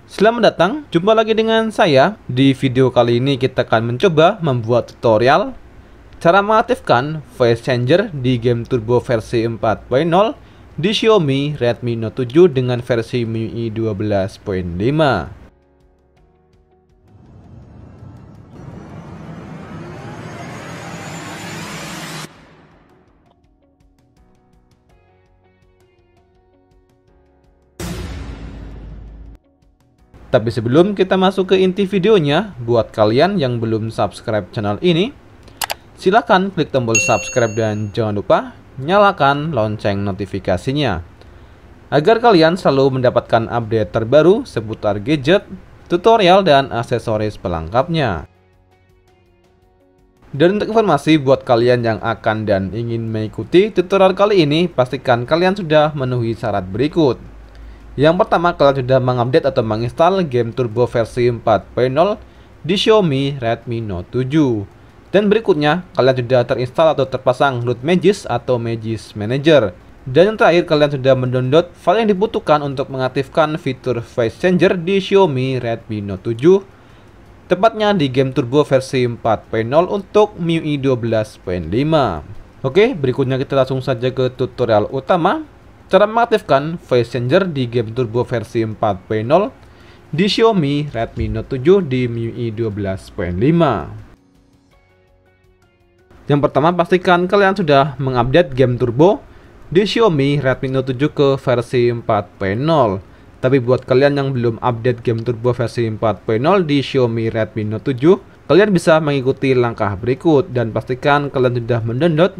Selamat datang, jumpa lagi dengan saya. Di video kali ini kita akan mencoba membuat tutorial cara mengaktifkan voice changer di game turbo versi 4.0 di Xiaomi Redmi Note 7 dengan versi MIUI 12.5. Tapi sebelum kita masuk ke inti videonya, buat kalian yang belum subscribe channel ini, silahkan klik tombol subscribe dan jangan lupa nyalakan lonceng notifikasinya, agar kalian selalu mendapatkan update terbaru seputar gadget, tutorial, dan aksesoris pelengkapnya. Dan untuk informasi buat kalian yang akan dan ingin mengikuti tutorial kali ini, pastikan kalian sudah memenuhi syarat berikut. Yang pertama, kalian sudah mengupdate atau menginstal game turbo versi 4.0 di Xiaomi Redmi Note 7. Dan berikutnya, kalian sudah terinstall atau terpasang root Magisk atau Magisk Manager. Dan yang terakhir, kalian sudah mendownload file yang dibutuhkan untuk mengaktifkan fitur voice changer di Xiaomi Redmi Note 7. Tepatnya di game turbo versi 4.0 untuk MIUI 12.5. Oke, berikutnya kita langsung saja ke tutorial utama. Cara mengaktifkan voice changer di game turbo versi 4.0 di Xiaomi Redmi Note 7 di MIUI 12.5. Yang pertama, pastikan kalian sudah mengupdate game turbo di Xiaomi Redmi Note 7 ke versi 4.0. Tapi buat kalian yang belum update game turbo versi 4.0 di Xiaomi Redmi Note 7, kalian bisa mengikuti langkah berikut dan pastikan kalian sudah mendownload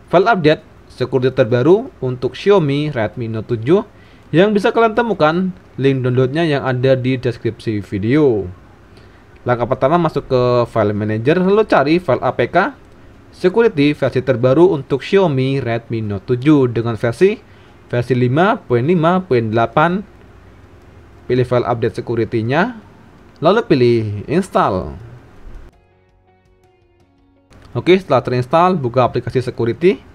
file update security terbaru untuk Xiaomi Redmi Note 7 yang bisa kalian temukan link downloadnya yang ada di deskripsi video. Langkah pertama, masuk ke file manager, lalu cari file APK security versi terbaru untuk Xiaomi Redmi Note 7 dengan versi 5.5.8. Pilih file update security-nya, lalu pilih install. Oke, setelah terinstall, buka aplikasi security.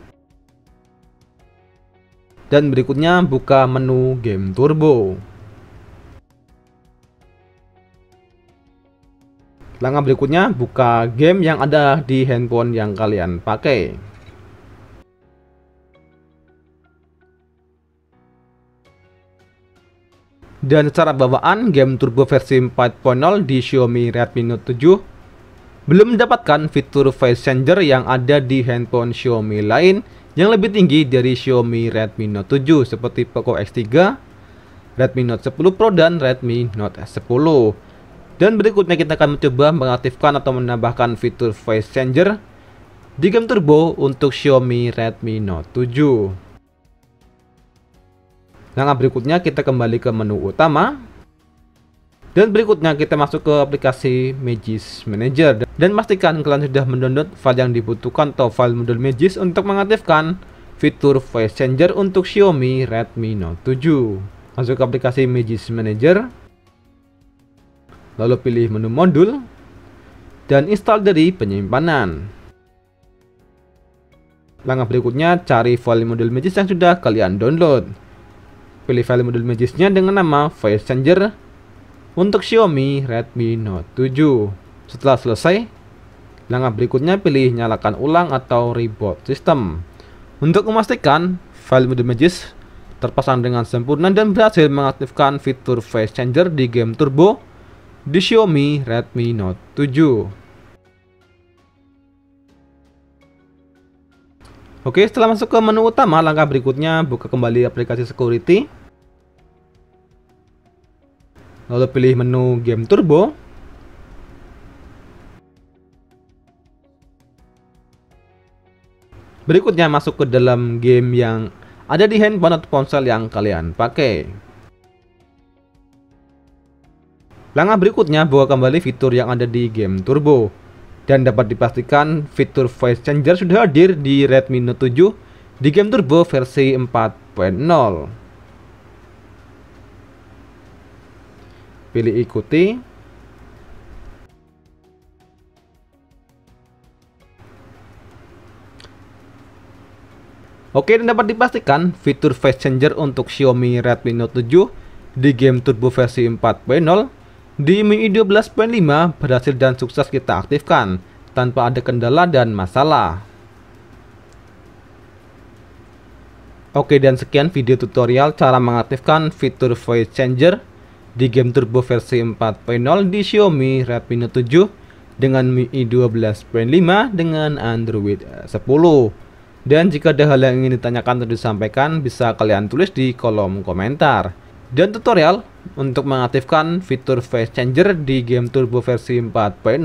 Dan berikutnya buka menu game turbo. Langkah berikutnya buka game yang ada di handphone yang kalian pakai. Dan secara bawaan game turbo versi 4.0 di Xiaomi Redmi Note 7 belum mendapatkan fitur voice changer yang ada di handphone Xiaomi lain yang lebih tinggi dari Xiaomi Redmi Note 7 seperti Poco X3, Redmi Note 10 Pro, dan Redmi Note 10. Dan berikutnya kita akan mencoba mengaktifkan atau menambahkan fitur voice changer di game turbo untuk Xiaomi Redmi Note 7. Langkah berikutnya kita kembali ke menu utama. Dan berikutnya kita masuk ke aplikasi Magisk Manager dan pastikan kalian sudah mendownload file yang dibutuhkan atau file modul Magisk untuk mengaktifkan fitur voice changer untuk Xiaomi Redmi Note 7. Masuk ke aplikasi Magisk Manager, lalu pilih menu modul dan install dari penyimpanan. Langkah berikutnya, cari file modul Magisk yang sudah kalian download. Pilih file modul Magisknya dengan nama voice changer untuk Xiaomi Redmi Note 7. Setelah selesai, langkah berikutnya pilih nyalakan ulang atau reboot sistem untuk memastikan file modul Magisk terpasang dengan sempurna dan berhasil mengaktifkan fitur voice changer di game turbo di Xiaomi Redmi Note 7. Oke, setelah masuk ke menu utama, langkah berikutnya buka kembali aplikasi security. Lalu pilih menu game turbo. Berikutnya masuk ke dalam game yang ada di handphone atau ponsel yang kalian pakai. Langkah berikutnya buka kembali fitur yang ada di game turbo. Dan dapat dipastikan fitur voice changer sudah hadir di Redmi Note 7 di game turbo versi 4.0. Pilih ikuti. Oke, dan dapat dipastikan fitur voice changer untuk Xiaomi Redmi Note 7 di game turbo versi 4.0 di MIUI 12.5 berhasil dan sukses kita aktifkan tanpa ada kendala dan masalah. Oke, dan sekian video tutorial cara mengaktifkan fitur voice changer di game turbo versi 4.0 di Xiaomi Redmi Note 7 dengan MIUI 12.5 dengan Android 10. Dan jika ada hal yang ingin ditanyakan atau disampaikan, bisa kalian tulis di kolom komentar. Dan tutorial untuk mengaktifkan fitur voice changer di game turbo versi 4.0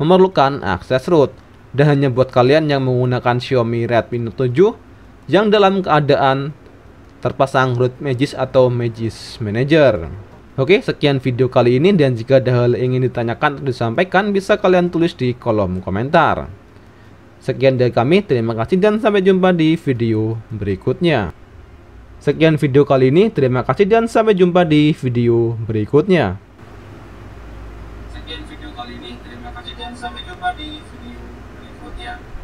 memerlukan akses root, dan hanya buat kalian yang menggunakan Xiaomi Redmi Note 7 yang dalam keadaan terpasang root Magisk atau Magisk Manager. Oke, sekian video kali ini, dan jika ada hal yang ingin ditanyakan atau disampaikan, bisa kalian tulis di kolom komentar. Sekian dari kami, terima kasih dan sampai jumpa di video berikutnya. Sekian video kali ini, terima kasih dan sampai jumpa di video berikutnya. Sekian video kali ini, terima kasih dan sampai jumpa di video berikutnya.